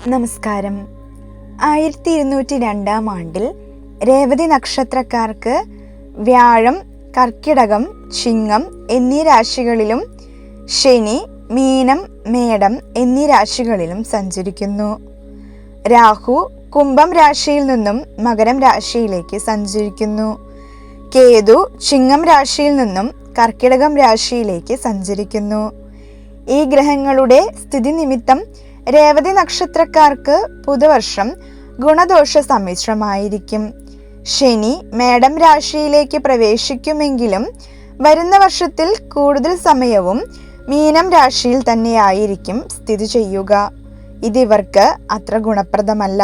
നമസ്കാരം. 1202 ആണ്ടിൽ രേവതി നക്ഷത്രക്കാർക്ക് വ്യാഴം കർക്കിടകം, ചിങ്ങം എന്നീ രാശികളിലും ശനി മീനം, മേടം എന്നീ രാശികളിലും സഞ്ചരിക്കുന്നു. രാഹു കുംഭം രാശിയിൽ നിന്നും മകരം രാശിയിലേക്ക് സഞ്ചരിക്കുന്നു. കേതു ചിങ്ങം രാശിയിൽ നിന്നും കർക്കിടകം രാശിയിലേക്ക് സഞ്ചരിക്കുന്നു. ഈ ഗ്രഹങ്ങളുടെ സ്ഥിതി നിമിത്തം രേവതി നക്ഷത്രക്കാർക്ക് പുതുവർഷം ഗുണദോഷ സമ്മിശ്രമായിരിക്കും. ശനി മേടം രാശിയിലേക്ക് പ്രവേശിക്കുമെങ്കിലും വരുന്ന വർഷത്തിൽ കൂടുതൽ സമയവും മീനം രാശിയിൽ തന്നെയായിരിക്കും സ്ഥിതി ചെയ്യുക. ഇതിവർക്ക് അത്ര ഗുണപ്രദമല്ല.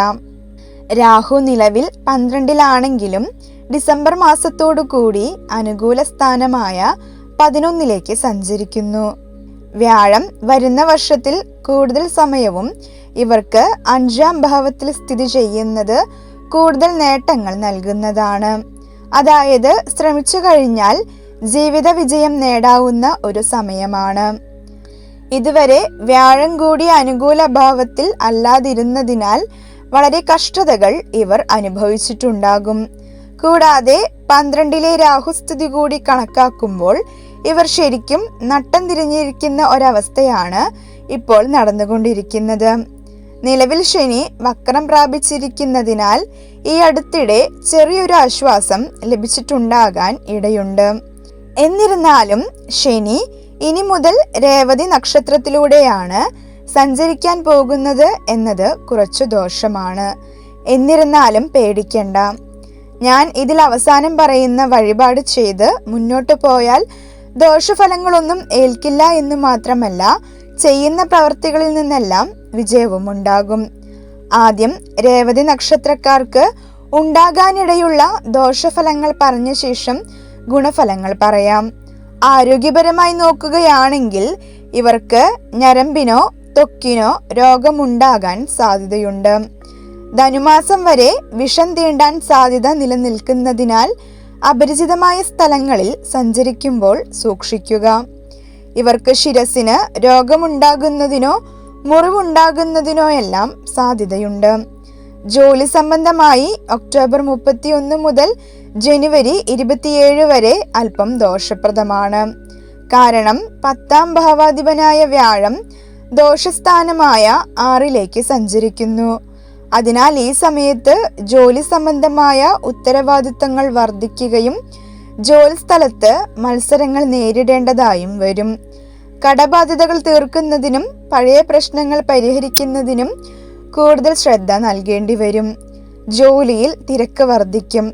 രാഹു നിലവിൽ 12-ലാണെങ്കിലും ഡിസംബർ മാസത്തോടു കൂടി അനുകൂല സ്ഥാനമായ 11-ലേക്ക് സഞ്ചരിക്കുന്നു. വ്യാഴം വരുന്ന വർഷത്തിൽ കൂടുതൽ സമയവും ഇവർക്ക് 5-ാം ഭാവത്തിൽ സ്ഥിതി ചെയ്യുന്നത് കൂടുതൽ നേട്ടങ്ങൾ നൽകുന്നതാണ്. അതായത് ശ്രമിച്ചു കഴിഞ്ഞാൽ ജീവിത വിജയം നേടാവുന്ന ഒരു സമയമാണ്. ഇതുവരെ വ്യാഴം കൂടി അനുകൂല ഭാവത്തിൽ അല്ലാതിരുന്നതിനാൽ വളരെ കഷ്ടതകൾ ഇവർ അനുഭവിച്ചിട്ടുണ്ടാകും. കൂടാതെ 12-ലെ രാഹുസ്ഥിതി കൂടി കണക്കാക്കുമ്പോൾ ഇവർ ശരിക്കും നട്ടം തിരിഞ്ഞിരിക്കുന്ന ഒരവസ്ഥയാണ് ഇപ്പോൾ നടന്നുകൊണ്ടിരിക്കുന്നത്. നിലവിൽ ശനി വക്രം പ്രാപിച്ചിരിക്കുന്നതിനാൽ ഈ അടുത്തിടെ ചെറിയൊരു ആശ്വാസം ലഭിച്ചിട്ടുണ്ടാകാൻ ഇടയുണ്ട്. എന്നിരുന്നാലും ശനി ഇനി മുതൽ രേവതി നക്ഷത്രത്തിലൂടെയാണ് സഞ്ചരിക്കാൻ പോകുന്നത് എന്നത് കുറച്ചു ദോഷമാണ്. എന്നിരുന്നാലും പേടിക്കണ്ട. ഞാൻ ഇതിൽ അവസാനം പറയുന്ന വഴിപാട് ചെയ്ത് മുന്നോട്ട് പോയാൽ ദോഷഫലങ്ങളൊന്നും ഏൽക്കില്ല എന്ന് മാത്രമല്ല, ചെയ്യുന്ന പ്രവർത്തികളിൽ നിന്നെല്ലാം വിജയവും ഉണ്ടാകും. ആദ്യം രേവതി നക്ഷത്രക്കാർക്ക് ഉണ്ടാകാനിടയുള്ള ദോഷഫലങ്ങൾ പറഞ്ഞ ശേഷം ഗുണഫലങ്ങൾ പറയാം. ആരോഗ്യപരമായി നോക്കുകയാണെങ്കിൽ ഇവർക്ക് ഞരമ്പിനോ ത്വക്കിനോ രോഗമുണ്ടാകാൻ സാധ്യതയുണ്ട്. ധനുമാസം വരെ വിഷം തീണ്ടാൻ സാധ്യത നിലനിൽക്കുന്നതിനാൽ അപരിചിതമായ സ്ഥലങ്ങളിൽ സഞ്ചരിക്കുമ്പോൾ സൂക്ഷിക്കുക. ഇവർക്ക് ശിരസിന് രോഗമുണ്ടാകുന്നതിനോ മുറിവുണ്ടാകുന്നതിനോ എല്ലാം സാധ്യതയുണ്ട്. ജോലി സംബന്ധമായി ഒക്ടോബർ 31 മുതൽ ജനുവരി 27 വരെ അല്പം ദോഷപ്രദമാണ്. കാരണം 10-ാം ഭാവാധിപനായ വ്യാഴം ദോഷസ്ഥാനമായ 6-ലേക്ക് സഞ്ചരിക്കുന്നു. അതിനാൽ ഈ സമയത്ത് ജോലി സംബന്ധമായ ഉത്തരവാദിത്തങ്ങൾ വർദ്ധിക്കുകയും ജോലി സ്ഥലത്ത് മത്സരങ്ങൾ നേരിടേണ്ടതായും വരും. കടബാധ്യതകൾ തീർക്കുന്നതിനും പഴയ പ്രശ്നങ്ങൾ പരിഹരിക്കുന്നതിനും കൂടുതൽ ശ്രദ്ധ നൽകേണ്ടി വരും. ജോലിയിൽ തിരക്ക് വർദ്ധിക്കും.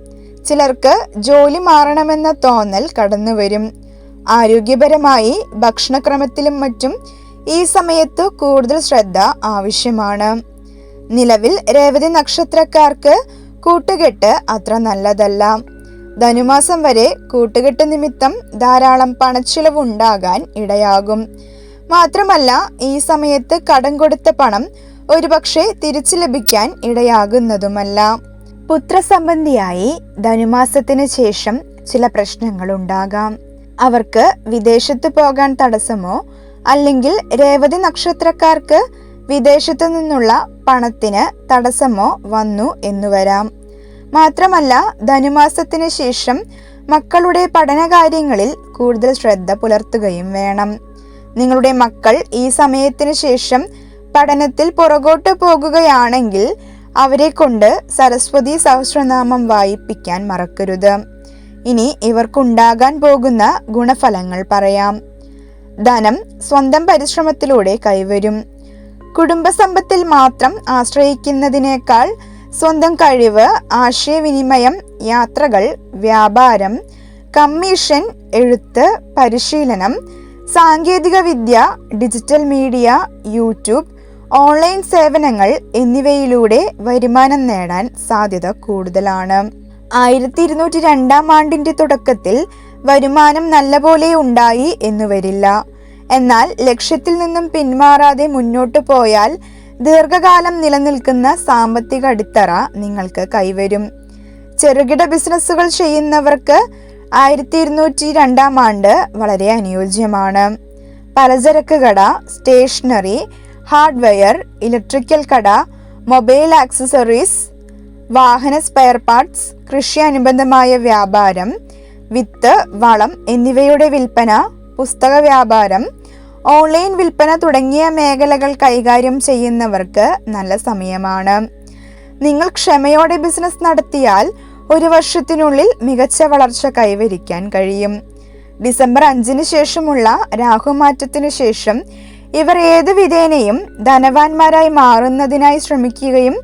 ചിലർക്ക് ജോലി മാറണമെന്ന തോന്നൽ കടന്നുവരും. ആരോഗ്യപരമായി ഭക്ഷണക്രമത്തിലും മറ്റും ഈ സമയത്ത് കൂടുതൽ ശ്രദ്ധ ആവശ്യമാണ്. നിലവിൽ രേവതി നക്ഷത്രക്കാർക്ക് കൂട്ടുകെട്ട് അത്ര നല്ലതല്ല. ധനുമാസം വരെ കൂട്ടുകെട്ട് നിമിത്തം ധാരാളം പണച്ചിലവ് ഉണ്ടാകാൻ ഇടയാകും. മാത്രമല്ല ഈ സമയത്ത് കടം കൊടുത്ത പണം ഒരുപക്ഷെ തിരിച്ചു ലഭിക്കാൻ ഇടയാകുന്നതുമല്ല. പുത്രസംബന്ധിയായി ധനുമാസത്തിന് ശേഷം ചില പ്രശ്നങ്ങൾ ഉണ്ടാകാം. അവർക്ക് വിദേശത്ത് പോകാൻ തടസ്സമോ അല്ലെങ്കിൽ രേവതി നക്ഷത്രക്കാർക്ക് വിദേശത്തു നിന്നുള്ള പണത്തിന് തടസ്സമോ വന്നു എന്നു വരാം. മാത്രമല്ല ധനുമാസത്തിന് ശേഷം മക്കളുടെ പഠനകാര്യങ്ങളിൽ കൂടുതൽ ശ്രദ്ധ പുലർത്തുകയും വേണം. നിങ്ങളുടെ മക്കൾ ഈ സമയത്തിന് ശേഷം പഠനത്തിൽ പുറകോട്ട് പോകുകയാണെങ്കിൽ അവരെ കൊണ്ട് സരസ്വതി സഹസ്രനാമം വായിപ്പിക്കാൻ മറക്കരുത്. ഇനി ഇവർക്കുണ്ടാകാൻ പോകുന്ന ഗുണഫലങ്ങൾ പറയാം. ധനം സ്വന്തം പരിശ്രമത്തിലൂടെ കൈവരും. കുടുംബസമ്പത്തിൽ മാത്രം ആശ്രയിക്കുന്നതിനേക്കാൾ സ്വന്തം കഴിവ്, ആശയവിനിമയം, യാത്രകൾ, വ്യാപാരം, കമ്മീഷൻ, എഴുത്ത്, പരിശീലനം, സാങ്കേതിക വിദ്യ, ഡിജിറ്റൽ മീഡിയ, യൂട്യൂബ്, ഓൺലൈൻ സേവനങ്ങൾ എന്നിവയിലൂടെ വരുമാനം നേടാൻ സാധ്യത കൂടുതലാണ്. 1202 ആണ്ടിന്റെ തുടക്കത്തിൽ വരുമാനം നല്ലപോലെ ഉണ്ടായി എന്നു വരില്ല. എന്നാൽ ലക്ഷ്യത്തിൽ നിന്നും പിന്മാറാതെ മുന്നോട്ടു പോയാൽ ദീർഘകാലം നിലനിൽക്കുന്ന സാമ്പത്തിക അടിത്തറ നിങ്ങൾക്ക് കൈവരും. ചെറുകിട ബിസിനസ്സുകൾ ചെയ്യുന്നവർക്ക് 1202 ആണ്ട് വളരെ അനുയോജ്യമാണ്. പലചരക്ക് കട, സ്റ്റേഷനറി, ഹാർഡ്വെയർ, ഇലക്ട്രിക്കൽ കട, മൊബൈൽ ആക്സസറീസ്, വാഹന സ്പെയർ പാർട്സ്, കൃഷി അനുബന്ധമായ വ്യാപാരം, വിത്ത്, വളം എന്നിവയുടെ വിൽപ്പന, പുസ്തക വ്യാപാരം, ഓൺലൈൻ വിൽപ്പന തുടങ്ങിയ മേഖലകൾ കൈകാര്യം ചെയ്യുന്നവർക്ക് നല്ല സമയമാണ്. നിങ്ങൾ ക്ഷമയോടെ ബിസിനസ് നടത്തിയാൽ 1 വർഷത്തിനുള്ളിൽ മികച്ച വളർച്ച കൈവരിക്കാൻ കഴിയും. ഡിസംബർ 5 ശേഷമുള്ള രാഹുമാറ്റത്തിനു ശേഷം ഇവർ ഏതു വിധേനയും ധനവാന്മാരായി മാറുന്നതിനായി ശ്രമിക്കുകയും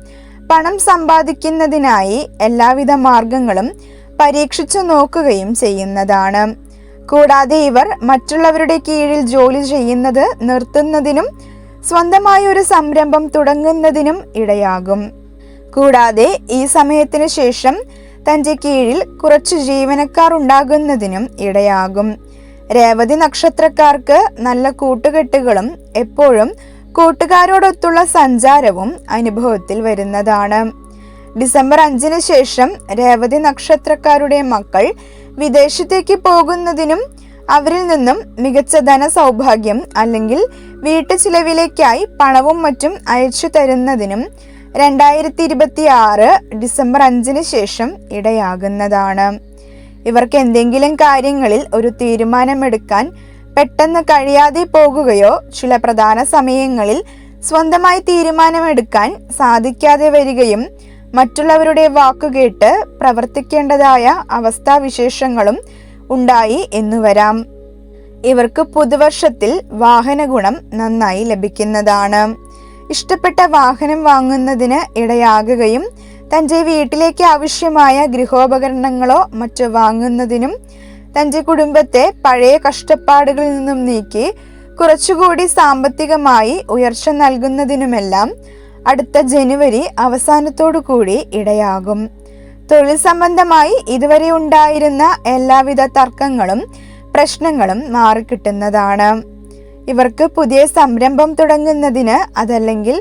പണം സമ്പാദിക്കുന്നതിനായി എല്ലാവിധ മാർഗങ്ങളും പരീക്ഷിച്ചു നോക്കുകയും ചെയ്യുന്നതാണ്. കൂടാതെ ഇവർ മറ്റുള്ളവരുടെ കീഴിൽ ജോലി ചെയ്യുന്നത് നിർത്തുന്നതിനും സ്വന്തമായി ഒരു സംരംഭം തുടങ്ങുന്നതിനും ഇടയാകും. കൂടാതെ ഈ സമയത്തിന് ശേഷം തൻ്റെ കീഴിൽ കുറച്ച് ജീവനക്കാർ ഉണ്ടാകുന്നതിനും ഇടയാകും. രേവതി നക്ഷത്രക്കാർക്ക് നല്ല കൂട്ടുകെട്ടുകളും എപ്പോഴും കൂട്ടുകാരോടൊത്തുള്ള സഞ്ചാരവും അനുഭവത്തിൽ വരുന്നതാണ്. ഡിസംബർ 5 ശേഷം രേവതി നക്ഷത്രക്കാരുടെ മക്കൾ വിദേശത്തേക്ക് പോകുന്നതിനും അവരിൽ നിന്നും മികച്ച ധനസൗഭാഗ്യം അല്ലെങ്കിൽ വീട്ടു ചിലവിലേക്കായി പണവും മറ്റും അയച്ചു തരുന്നതിനും 2026 ഡിസംബർ 5 ശേഷം ഇടയാകുന്നതാണ്. ഇവർക്ക് എന്തെങ്കിലും കാര്യങ്ങളിൽ ഒരു തീരുമാനമെടുക്കാൻ പെട്ടെന്ന് കഴിയാതെ പോകുകയോ ചില പ്രധാന സമയങ്ങളിൽ സ്വന്തമായി തീരുമാനമെടുക്കാൻ സാധിക്കാതെ വരികയും മറ്റുള്ളവരുടെ വാക്കുകേട്ട് പ്രവർത്തിക്കേണ്ടതായ അവസ്ഥാവിശേഷങ്ങളും ഉണ്ടായി എന്നു വരാം. ഇവർക്ക് പുതുവർഷത്തിൽ വാഹന ഗുണം നന്നായി ലഭിക്കുന്നതാണ്. ഇഷ്ടപ്പെട്ട വാഹനം വാങ്ങുന്നതിന് ഇടയാകുകയും തൻ്റെ വീട്ടിലേക്ക് ആവശ്യമായ ഗൃഹോപകരണങ്ങളോ മറ്റോ വാങ്ങുന്നതിനും തൻ്റെ കുടുംബത്തെ പഴയ കഷ്ടപ്പാടുകളിൽ നിന്നും നീക്കി കുറച്ചുകൂടി സാമ്പത്തികമായി ഉയർച്ച നൽകുന്നതിനുമെല്ലാം അടുത്ത ജനുവരി അവസാനത്തോടു കൂടി ഇടയാകും. തൊഴിൽ സംബന്ധമായി ഇതുവരെ ഉണ്ടായിരുന്ന എല്ലാവിധ തർക്കങ്ങളും പ്രശ്നങ്ങളും മാറിക്കിട്ടുന്നതാണ്. ഇവർക്ക് പുതിയ സംരംഭം തുടങ്ങുന്നതിന് അതല്ലെങ്കിൽ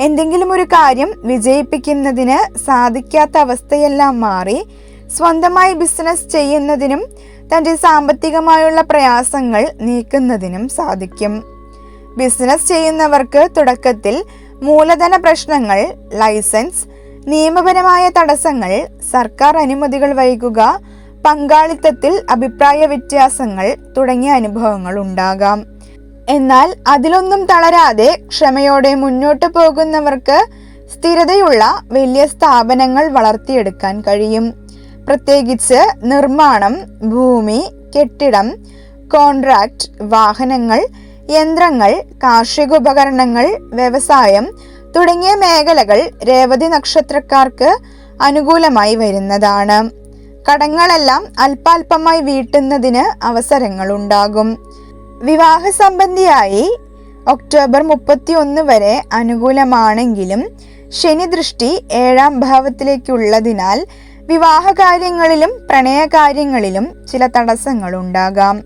എന്തെങ്കിലും ഒരു കാര്യം വിജയിപ്പിക്കുന്നതിന് സാധിക്കാത്ത അവസ്ഥയെല്ലാം മാറി സ്വന്തമായി ബിസിനസ് ചെയ്യുന്നതിനും തൻ്റെ സാമ്പത്തികമായുള്ള പ്രയാസങ്ങൾ നീക്കുന്നതിനും സാധിക്കും. ബിസിനസ് ചെയ്യുന്നവർക്ക് തുടക്കത്തിൽ മൂലധന പ്രശ്നങ്ങൾ, ലൈസൻസ്, നിയമപരമായ തടസ്സങ്ങൾ, സർക്കാർ അനുമതികൾ വൈകുക, പങ്കാളിത്തത്തിൽ അഭിപ്രായ വ്യത്യാസങ്ങൾ തുടങ്ങിയ അനുഭവങ്ങൾ ഉണ്ടാകാം. എന്നാൽ അതിലൊന്നും തളരാതെ ക്ഷമയോടെ മുന്നോട്ട് പോകുന്നവർക്ക് സ്ഥിരതയുള്ള വലിയ സ്ഥാപനങ്ങൾ വളർത്തിയെടുക്കാൻ കഴിയും. പ്രത്യേകിച്ച് നിർമ്മാണം, ഭൂമി, കെട്ടിടം, കോൺട്രാക്ട്, വാഹനങ്ങൾ, യന്ത്രങ്ങൾ, കാർഷികോപകരണങ്ങൾ, വ്യവസായം തുടങ്ങിയ മേഖലകൾ രേവതി നക്ഷത്രക്കാർക്ക് അനുകൂലമായി വരുന്നതാണ്. കടങ്ങളെല്ലാം അല്പാൽപമായി വീട്ടുന്നതിന് അവസരങ്ങൾ ഉണ്ടാകും. വിവാഹ സംബന്ധിയായി ഒക്ടോബർ 31 വരെ അനുകൂലമാണെങ്കിലും ശനി ദൃഷ്ടി 7ാം ഭാവത്തിലേക്കുള്ളതിനാൽ വിവാഹകാര്യങ്ങളിലും പ്രണയകാര്യങ്ങളിലും ചില തടസ്സങ്ങൾ ഉണ്ടാകാം.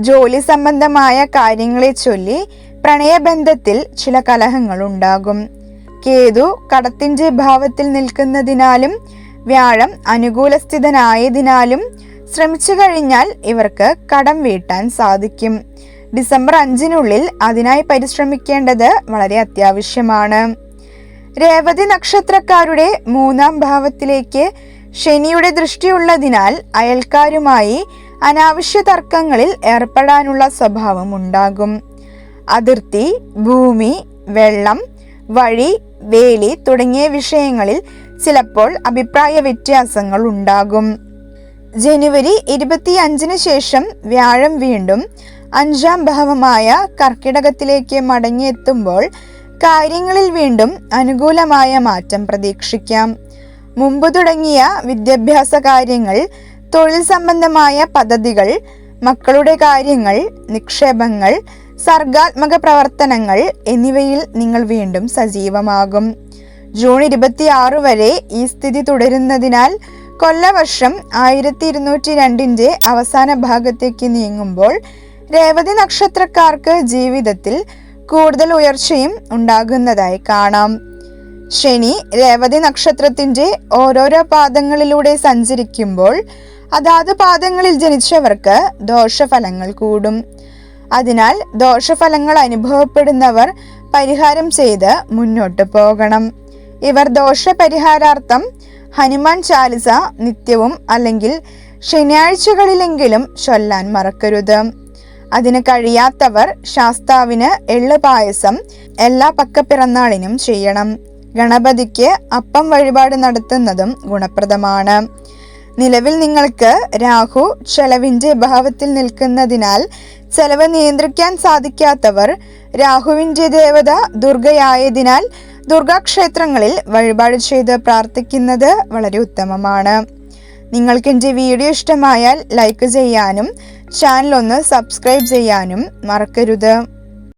ജോലി സംബന്ധമായ കാര്യങ്ങളെ ചൊല്ലി പ്രണയബന്ധത്തിൽ ചില കലഹങ്ങൾ ഉണ്ടാകും. കേതു കടത്തിൻ്റെ ഭാവത്തിൽ നിൽക്കുന്നതിനാലും വ്യാഴം അനുകൂലസ്ഥിതനായതിനാലും ശ്രമിച്ചു കഴിഞ്ഞാൽ ഇവർക്ക് കടം വീട്ടാൻ സാധിക്കും. ഡിസംബർ 5 അതിനായി പരിശ്രമിക്കേണ്ടത് വളരെ അത്യാവശ്യമാണ്. രേവതി നക്ഷത്രക്കാരുടെ 3ാം ഭാവത്തിലേക്ക് ശനിയുടെ ദൃഷ്ടിയുള്ളതിനാൽ അയൽക്കാരുമായി അനാവശ്യ തർക്കങ്ങളിൽ ഏർപ്പെടാനുള്ള സ്വഭാവം ഉണ്ടാകും. അതിർത്തി, ഭൂമി, വെള്ളം, വഴി, വേലി തുടങ്ങിയ വിഷയങ്ങളിൽ ചിലപ്പോൾ അഭിപ്രായ വ്യത്യാസങ്ങൾ ഉണ്ടാകും. ജനുവരി 25 ശേഷം വ്യാഴം വീണ്ടും 5ാം ഭാവമായ കർക്കിടകത്തിലേക്ക് മടങ്ങിയെത്തുമ്പോൾ കാര്യങ്ങളിൽ വീണ്ടും അനുകൂലമായ മാറ്റം പ്രതീക്ഷിക്കാം. മുമ്പ് തുടങ്ങിയ വിദ്യാഭ്യാസ കാര്യങ്ങൾ, തൊഴിൽ സംബന്ധമായ പദ്ധതികൾ, മക്കളുടെ കാര്യങ്ങൾ, നിക്ഷേപങ്ങൾ, സർഗാത്മക പ്രവർത്തനങ്ങൾ എന്നിവയിൽ നിങ്ങൾ വീണ്ടും സജീവമാകും. ജൂൺ 26 വരെ ഈ സ്ഥിതി തുടരുന്നതിനാൽ കൊല്ലവർഷം 1202 അവസാന ഭാഗത്തേക്ക് നീങ്ങുമ്പോൾ രേവതി നക്ഷത്രക്കാർക്ക് ജീവിതത്തിൽ കൂടുതൽ ഉയർച്ചയും ഉണ്ടാകുന്നതായി കാണാം. ശനി രേവതി നക്ഷത്രത്തിന്റെ ഓരോരോ പാദങ്ങളിലൂടെ സഞ്ചരിക്കുമ്പോൾ അതാത് പാദങ്ങളിൽ ജനിച്ചവർക്ക് ദോഷഫലങ്ങൾ കൂടും. അതിനാൽ ദോഷഫലങ്ങൾ അനുഭവപ്പെടുന്നവർ പരിഹാരം ചെയ്ത് മുന്നോട്ട് പോകണം. ഇവർ ദോഷപരിഹാരാർത്ഥം ഹനുമാൻ ചാലിസ നിത്യവും അല്ലെങ്കിൽ ശനിയാഴ്ചകളിലെങ്കിലും ചൊല്ലാൻ മറക്കരുത്. അതിന് കഴിയാത്തവർ ശാസ്താവിന് എള്ളുപായസം എല്ലാ പക്കപ്പിറന്നാളിനും ചെയ്യണം. ഗണപതിക്ക് അപ്പം വഴിപാട് നടത്തുന്നതും ഗുണപ്രദമാണ്. നിലവിൽ നിങ്ങൾക്ക് രാഹു ചെലവിൻ്റെ ഭാവത്തിൽ നിൽക്കുന്നതിനാൽ ചെലവ് നിയന്ത്രിക്കാൻ സാധിക്കാത്തവർ രാഹുവിൻ്റെ ദേവത ദുർഗയായതിനാൽ ദുർഗാക്ഷേത്രങ്ങളിൽ വഴിപാട് ചെയ്ത് പ്രാർത്ഥിക്കുന്നത് വളരെ ഉത്തമമാണ്. നിങ്ങൾക്ക് എൻ്റെ വീഡിയോ ഇഷ്ടമായാൽ ലൈക്ക് ചെയ്യാനും ചാനൽ ഒന്ന് സബ്സ്ക്രൈബ് ചെയ്യാനും മറക്കരുത്.